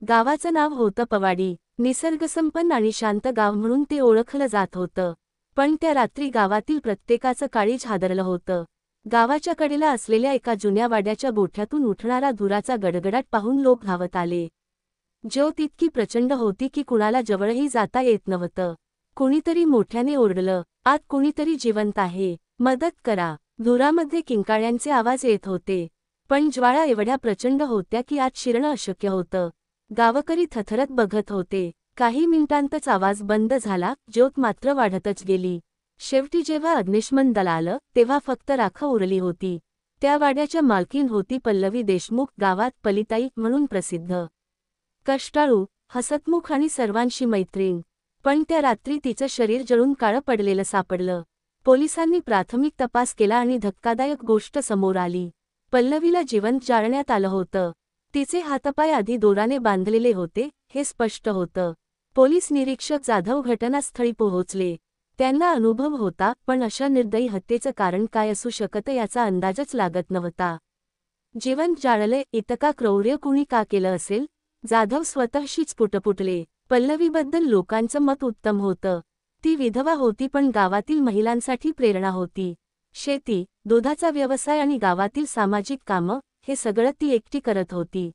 गावाचं नाव होतं पवाडी. निसर्गसंपन्न आणि शांत गाव म्हणून ते ओळखलं जात होतं. पण त्या रात्री गावातील प्रत्येकाचं काळीज हादरलं होतं. गावाच्या कडेला असलेल्या एका जुन्या वाड्याच्या गोठ्यातून उठणारा धुराचा गडगडाट पाहून लोक धावत आले. ज्योत इतकी प्रचंड होती की कुणाला जवळही जाता येत नव्हतं. कुणीतरी मोठ्याने ओरडलं, "आत कुणीतरी जिवंत आहे, मदत करा." धुरामध्ये किंकाळ्यांचे आवाज येत होते, पण ज्वाळा एवढ्या प्रचंड होत्या की आत शिरणं अशक्य होतं. गावकरी थरथरत बघत होते. काही मिनिटांतच आवाज बंद झाला, ज्योत मात्र वाढतच गेली. शेवटी जेव्हा अग्निशमन दल आलं तेव्हा फक्त राख उरली होती. त्या वाड्याच्या मालकीण होती पल्लवी देशमुख, गावात पलिताई म्हणून प्रसिद्ध. कष्टाळू, हसतमुख आणि सर्वांशी मैत्रीण. पण त्या रात्री तिचं शरीर जळून काळं पडलेलं सापडलं. पोलिसांनी प्राथमिक तपास केला आणि धक्कादायक गोष्ट समोर आली. पल्लवीला जिवंत जाळण्यात आलं होतं. तिचे हातपाय आधी दोराने बांधलेले होते हे स्पष्ट होतं. पोलीस निरीक्षक जाधव घटनास्थळी पोहोचले. त्यांना अनुभव होता, पण अशा निर्दयी हत्येचं कारण काय असू शकतं याचा अंदाजच लागत नव्हता. जिवंत जाळले, इतका क्रौर्य कुणी का केलं असेल? जाधव स्वतःशीच पुटपुटले. पल्लवीबद्दल लोकांचं मत उत्तम होतं. ती विधवा होती पण गावातील महिलांसाठी प्रेरणा होती. शेती, दुधाचा व्यवसाय आणि गावातील सामाजिक कामं हे सगळं ती एकटी करत होती.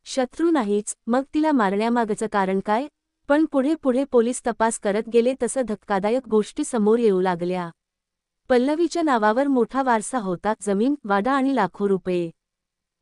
शत्रू नाहीच, मग तिला मारण्यामागचं कारण काय? पण पुढे पुढे पोलीस तपास करत गेले तसं धक्कादायक गोष्टी समोर येऊ लागल्या. पल्लवीच्या नावावर मोठा वारसा होता, जमीन, वाडा आणि लाखो रुपये.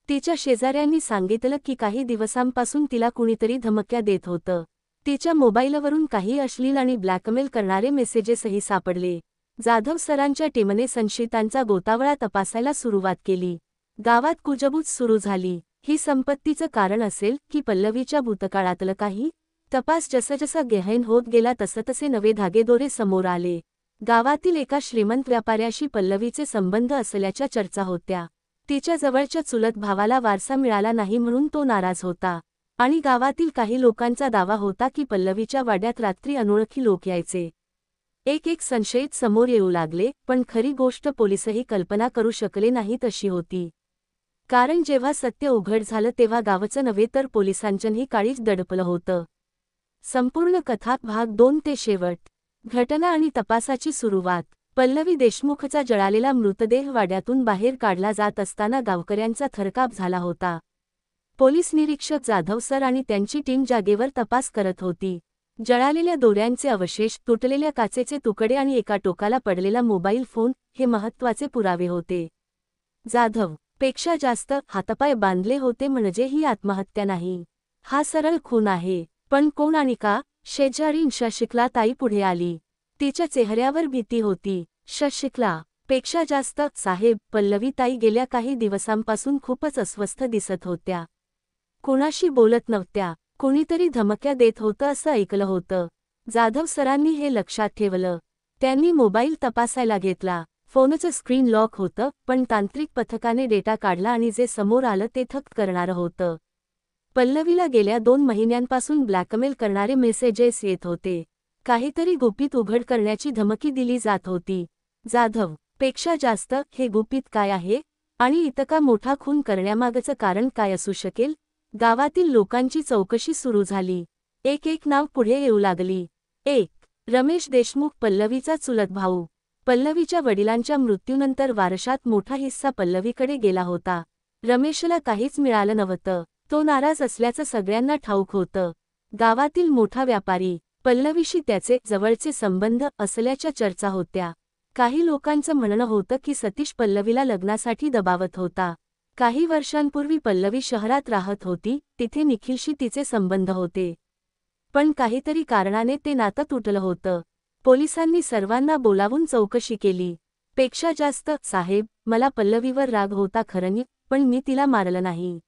तिच्या शेजाऱ्यांनी सांगितलं की काही दिवसांपासून तिला कुणीतरी धमक्या देत होतं. तिच्या मोबाईलवरून काही अश्लील आणि ब्लॅकमेल करणारे मेसेजेसही सापडले. जाधव सरांच्या टीमने संशयितांचा गोतावळा तपासायला सुरुवात केली. गावात कुजबूज सुरू झाली. ही संपत्तीचं कारण असेल की पल्लवीच्या भूतकाळातलं काही? तपास जसजसा गहन होत गेला तसतसे नवे धागेदोरे समोर आले. गावातील एका श्रीमंत व्यापाऱ्याशी पल्लवीचे संबंध असल्याच्या चर्चा होत्या. तिच्या जवळच्या चुलत भावाला वारसा मिळाला नाही म्हणून तो नाराज होता. आणि गावातील काही लोकांचा दावा होता की पल्लवीच्या वाड्यात रात्री अनोळखी लोक यायचे. एक एक संशयित समोर येऊ लागले, पण खरी गोष्ट पोलिसही कल्पना करू शकले नाहीत अशी होती. कारण जेव्हा सत्य उघड झालं तेव्हा गावचं नव्हे तर पोलिसांचंही काळीज दडपलं होतं. संपूर्ण कथा भाग 2 ते शेवट. घटना आणि तपासाची सुरुवात. पल्लवी देशमुखचा जळालेला मृतदेह वाड्यातून बाहेर काढला जात असताना गावकऱ्यांचा थरकाप झाला होता. पोलीस निरीक्षक जाधव सर आणि त्यांची टीम जागेवर तपास करत होती. जळालेल्या दोऱ्यांचे अवशेष, तुटलेल्या काचेचे तुकडे आणि एका टोकाला पडलेला मोबाईल फोन हे महत्त्वाचे पुरावे होते. जाधव पेक्षा जास्त हातपाय बांधले होते म्हणजे ही आत्महत्या नाही. हा सरळ खून आहे. पण कोण आणि का? शेजारीण शशिकला ताई पुढे आली. तिच्या चेहऱ्यावर भीती होती. शशिकला पेक्षा जास्त साहेब, पल्लवी ताई गेल्या काही दिवसांपासून खूपच अस्वस्थ दिसत होत्या. कुणाशी बोलत नव्हत्या. कुणीतरी धमक्या देत होतं असं ऐकलं होतं. जाधव सरांनी हे लक्षात ठेवलं. त्यांनी मोबाईल तपासायला घेतला. फोनचं स्क्रीन लॉक होतं, पण तांत्रिक पथकाने डेटा काढला आणि जे समोर आलं ते थक्क करणारं होतं. पल्लवीला गेल्या 2 महिन्यांपासून ब्लॅकमेल करणारे मेसेजेस येत होते. काहीतरी गुपित उघड करण्याची धमकी दिली जात होती. जाधव पेक्षा जास्त हे गुपित काय आहे? आणि इतका मोठा खून करण्यामागचं कारण काय असू शकेल? गावातील लोकांची चौकशी सुरू झाली. एक एक नाव पुढे येऊ लागली. 1. रमेश देशमुख, पल्लवीचा चुलत भाऊ. पल्लवीच्या वडिलांच्या मृत्यूनंतर वारशात मोठा हिस्सा पल्लवीकडे गेला होता. रमेशला काहीच मिळालं नव्हतं. तो नाराज असल्याचं सगळ्यांना ठाऊक होतं. गावातील मोठा व्यापारी, पल्लवीशी त्याचे जवळचे संबंध असल्याच्या चर्चा होत्या. काही लोकांचं म्हणणं होतं की सतीश पल्लवीला लग्नासाठी दबावत होता. काही वर्षांपूर्वी पल्लवी शहरात राहत होती, तिथे निखिलशी तिचे संबंध होते. पण काहीतरी कारणाने ते नातं तुटलं होतं. पोलिसांनी सर्वांना बोलावून चौकशी केली. पेक्षा जास्त साहेब, मला पल्लवीवर राग होता खरंनी, पण मी तिला मारलं नाही.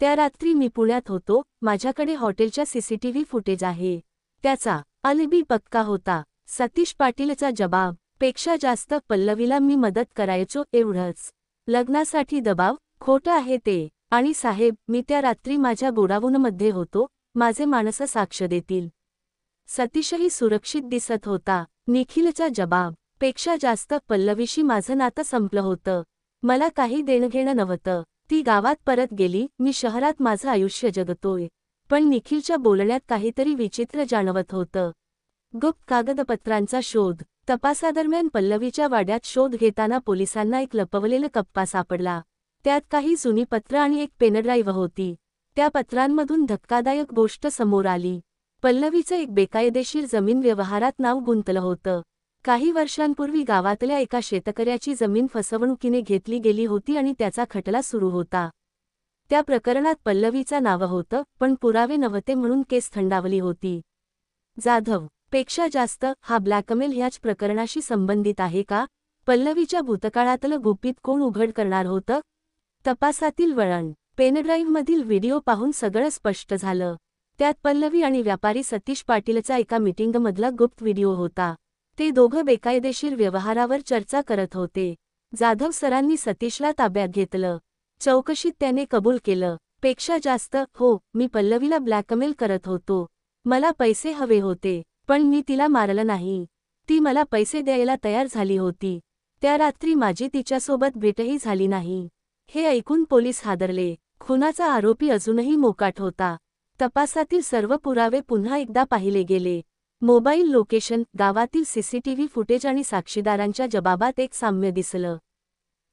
त्या रात्री मी पुण्यात होतो, माझ्याकडे हॉटेलच्या सीसीटीव्ही फुटेज आहे. त्याचा अलिबी पक्का होता. सतीश पाटीलचा जबाब. पेक्षा जास्त पल्लवीला मी मदत करायचो एवढंच. लग्नासाठी दबाव? खोटं आहे ते. आणि साहेब, मी त्या रात्री माझ्या गोडाऊनमध्ये होतो, माझे माणसं साक्ष देतील. सतीशही सुरक्षित दिसत होता. निखिलचा जबाब. पेक्षा जास्त पल्लवीशी माझं नातं संपलं होतं. मला काही देणंघेणं नव्हतं. ती गावात परत गेली, मी शहरात माझं आयुष्य जगतोय. पण निखिलच्या बोलण्यात काहीतरी विचित्र जाणवत होतं. गुप्त कागदपत्रांचा शोध. तपासादरम्यान पल्लवीच्या वाड्यात शोध घेताना पोलिसांना एक लपवलेला कप्पा सापडला. त्यात काही जुनी पत्र आणि एक पेनड्राईव्ह होती. त्या पत्रांमधून धक्कादायक गोष्ट समोर आली. पल्लवीचं एक बेकायदेशीर जमीन व्यवहारात नाव गुंतलं होतं. काही वर्षांपूर्वी गावातल्या एका शेतकऱ्याची जमीन फसवणुकीने घेतली गेली होती आणि त्याचा खटला सुरू होता. त्या प्रकरणात पल्लवीचा नाव होतं, पण पुरावे नव्हते म्हणून केस थंडावली होती. जाधव पेक्षा जास्त हा ब्लॅकमेल ह्याच प्रकरणाशी संबंधित आहे का? पल्लवीच्या भूतकाळातलं गुपित कोण उघड करणार होतं? तपासातील वळण. पेनड्राईव्हमधील व्हिडिओ पाहून सगळं स्पष्ट झालं. त्यात पल्लवी आणि व्यापारी सतीश पाटीलचा एका मीटिंगमधला गुप्त व्हिडिओ होता. ते दोघं बेकायदेशीर व्यवहारावर चर्चा करत होते. जाधव सरांनी सतीशला ताब्यात घेतलं. चौकशीत त्याने कबूल केलं. पेक्षा जास्त, हो, मी पल्लवीला ब्लॅकमेल करत होतो. मला पैसे हवे होते, पण मी तिला मारलं नाही. ती मला पैसे द्यायला तयार झाली होती. त्या रात्री माझी तिच्यासोबत भेटही झाली नाही. हे ऐकून पोलीस हादरले. खुनाचा आरोपी अजूनही मोकाट होता. तपासातील सर्व पुरावे पुन्हा एकदा पाहिले गेले. मोबाईल लोकेशन, गावातील सीसीटीव्ही फुटेज आणि साक्षीदारांच्या जबाबात एक साम्य दिसलं.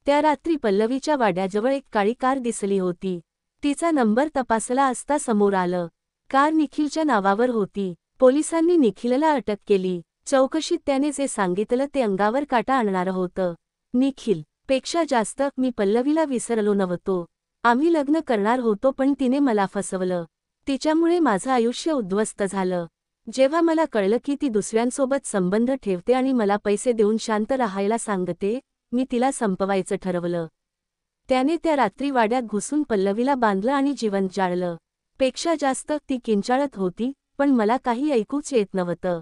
त्या रात्री पल्लवीच्या वाड्याजवळ एक काळी कार दिसली होती. तिचा नंबर तपासला असता समोर आलं. कार निखिलच्या नावावर होती. पोलिसांनी निखिलला अटक केली. चौकशीत त्याने जे सांगितलं ते अंगावर काटा आणणारं होतं. निखिल पेक्षा जास्त, मी पल्लवीला विसरलो नव्हतो. आम्ही लग्न करणार होतो पण तिने मला फसवलं. तिच्यामुळे माझं आयुष्य उद्ध्वस्त झालं. जेव्हा मला कळलं की ती दुसऱ्यांसोबत संबंध ठेवते आणि मला पैसे देऊन शांत राहायला सांगते, मी तिला संपवायचं ठरवलं. त्याने त्या रात्री वाड्यात घुसून पल्लवीला बांधलं आणि जिवंत जाळलं. पेक्षा जास्त, ती किंचाळत होती, पण मला काही ऐकूच येत नव्हतं.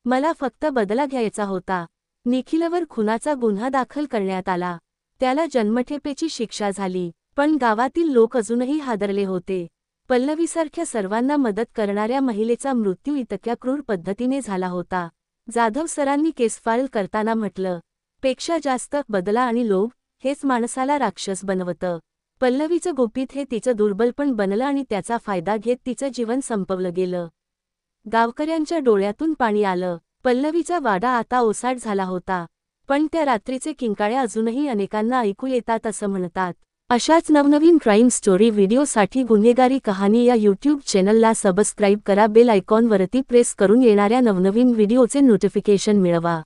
मला फक्त बदला घ्यायचा होता. निखिलवर खुनाचा गुन्हा दाखल करण्यात आला. त्याला जन्मठेपेची शिक्षा झाली. पण गावातील लोक अजूनही हादरले होते. पल्लवीसारख्या सर्वांना मदत करणाऱ्या महिलेचा मृत्यू इतक्या क्रूर पद्धतीने झाला होता. जाधव सरांनी केस फाईल करताना म्हटलं, पेक्षा जास्त, बदला आणि लोभ हेच माणसाला राक्षस बनवतं. पल्लवीचं गुपित हे तिचं दुर्बलपण बनलं आणि त्याचा फायदा घेत तिचं जीवन संपवलं गेलं. गावकऱ्यांच्या डोळ्यातून पाणी आलं. पल्लवीचा वाडा आता ओसाड झाला होता. पण त्या रात्रीचे किंकाळे अजूनही अनेकांना ऐकू येतात असं म्हणतात. अशाच नवनवीन क्राईम स्टोरी व्हिडिओसाठी गुन्हेगारी कहाणी या यूट्यूब चॅनलला सबस्क्राईब करा. बेल आयकॉनवरती प्रेस करून येणाऱ्या नवनवीन व्हिडिओचे नोटिफिकेशन मिळवा.